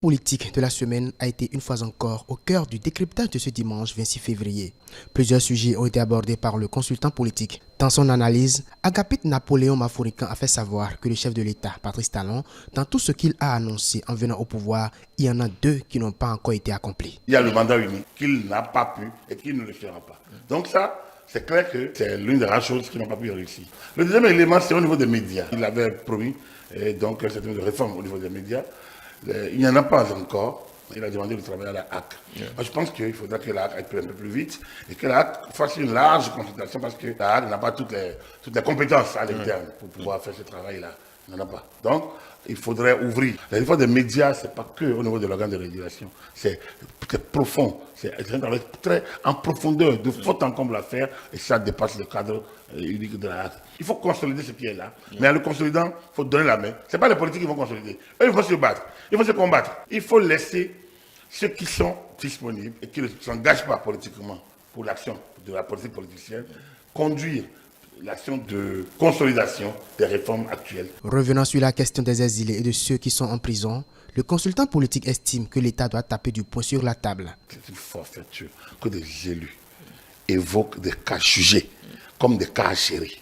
Politique de la semaine a été une fois encore au cœur du décryptage de ce dimanche 26 février. Plusieurs sujets ont été abordés par le consultant politique. Dans son analyse, Agapit Napoléon Maforican a fait savoir que le chef de l'État, Patrice Talon, dans tout ce qu'il a annoncé en venant au pouvoir, il y en a deux qui n'ont pas encore été accomplis. Il y a le mandat unique qu'il n'a pas pu et qu'il ne le fera pas. Donc ça, c'est clair que c'est l'une des rares choses qui n'ont pas pu réussir. Le deuxième élément, c'est au niveau des médias. Il avait promis donc un certain nombre de réformes au niveau des médias. Il n'y en a pas encore. Il a demandé de travailler à la HAC. Moi, je pense qu'il faudra que la HAC aille un peu plus vite et que la HAC fasse une large consultation parce que la HAC n'a pas toutes les compétences à l'interne pour pouvoir faire ce travail-là. Il n'en a pas. Donc, il faudrait ouvrir. La réforme des médias, ce n'est pas que au niveau de l'organe de régulation. C'est profond. C'est un travail très en profondeur, de faute en comble à faire, et ça dépasse le cadre unique de la HAC. Il faut consolider ce qui est là. Mais en le consolidant, il faut donner la main. Ce n'est pas les politiques qui vont consolider. Eux, il faut se battre. Il faut se combattre. Il faut laisser ceux qui sont disponibles et qui ne s'engagent pas politiquement pour l'action de la politique politicienne conduire l'action de consolidation des réformes actuelles. Revenant sur la question des exilés et de ceux qui sont en prison, le consultant politique estime que l'État doit taper du poing sur la table. C'est une forfaiture que des élus évoquent des cas jugés comme des cas chéris.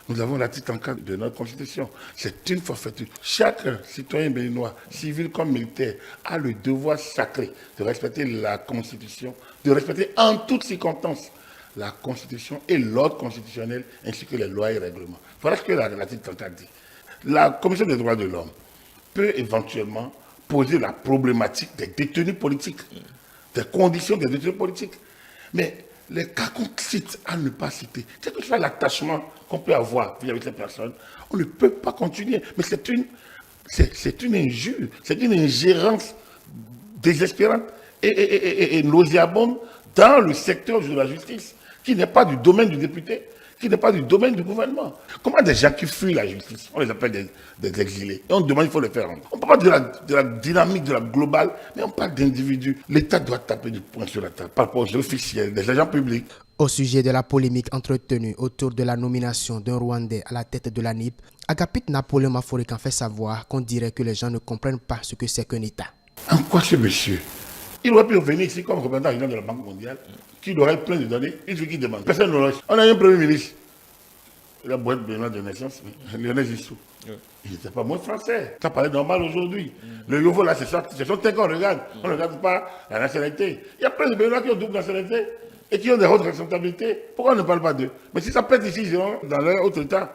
Nous avons l'article 34 de notre Constitution. C'est une forfaiture. Chaque citoyen béninois, civil comme militaire, a le devoir sacré de respecter la Constitution, de respecter en toutes circonstances la Constitution et l'ordre constitutionnel, ainsi que les lois et règlements. Voilà ce que l'article 34 dit. La Commission des droits de l'homme peut éventuellement poser la problématique des détenus politiques, des conditions des détenus politiques. Mais les cas qu'on cite à ne pas citer, quel que soit l'attachement qu'on peut avoir vis-à-vis de ces personnes, on ne peut pas continuer. Mais c'est une injure, c'est une ingérence désespérante et nauséabonde dans le secteur de la justice, qui n'est pas du domaine du député, qui n'est pas du domaine du gouvernement. Comment des gens qui fuient la justice, on les appelle des exilés, et on demande, il faut les faire rendre. On ne parle pas de la dynamique, de la globale, mais on parle d'individus. L'État doit taper du poing sur la table par rapport aux officiels, des agents publics. Au sujet de la polémique entretenue autour de la nomination d'un Rwandais à la tête de l'ANIP, Agapit Napoléon Maforican fait savoir qu'on dirait que les gens ne comprennent pas ce que c'est qu'un État. En quoi ce monsieur? Il aurait pu venir ici comme représentant général de la Banque mondiale, qui aurait plein de données, il suffit qu'il demande. Personne ne lâche. On a un premier ministre. Il a boîte de naissance, Lionel Zissou. Il n'était pas moins français. Ça paraît normal aujourd'hui. Le nouveau là, c'est son teint qu'on regarde. On ne regarde pas la nationalité. Il y a plein de Béninois qui ont double nationalité et qui ont des hautes responsabilités. Pourquoi on ne parle pas d'eux? Mais si ça pète ici, ils iront dans leur autre état.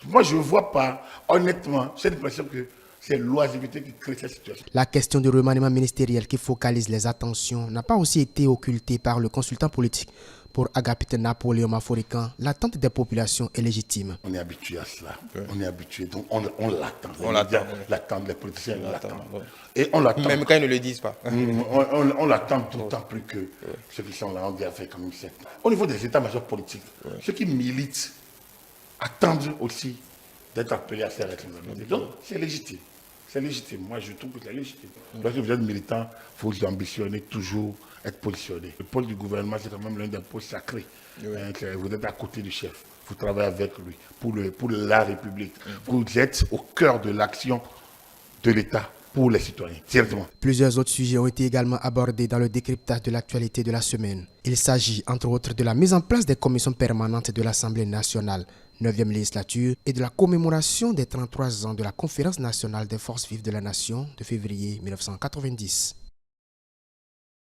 Moi, je ne vois pas, honnêtement, j'ai l'impression que c'est l'oisiveté qui crée cette situation. La question du remaniement ministériel qui focalise les attentions n'a pas aussi été occultée par le consultant politique. Pour Agapit Napoléon Maforican, l'attente des populations est légitime. On est habitué à cela. On est habitué, donc on l'attend. On l'attend. L'attendent, les politiciens l'attendent. Et on l'attend. Même quand ils ne le disent pas. On l'attend d'autant plus que ceux qui sont là, on dit avec comme ça. Au niveau des états-majors politiques, ceux qui militent attendent aussi d'être appelés à ces responsabilités. Donc, c'est légitime. C'est légitime. Moi, je trouve que c'est légitime. Lorsque vous êtes militant, il faut ambitionner toujours être positionné. Le pôle du gouvernement, c'est quand même l'un des pôles sacrés. Vous êtes à côté du chef. Vous travaillez avec lui pour la République. Vous êtes au cœur de l'action de l'État pour les citoyens, directement. Plusieurs autres sujets ont été également abordés dans le décryptage de l'actualité de la semaine. Il s'agit, entre autres, de la mise en place des commissions permanentes de l'Assemblée nationale, 9e législature, et de la commémoration des 33 ans de la Conférence nationale des forces vives de la nation de février 1990.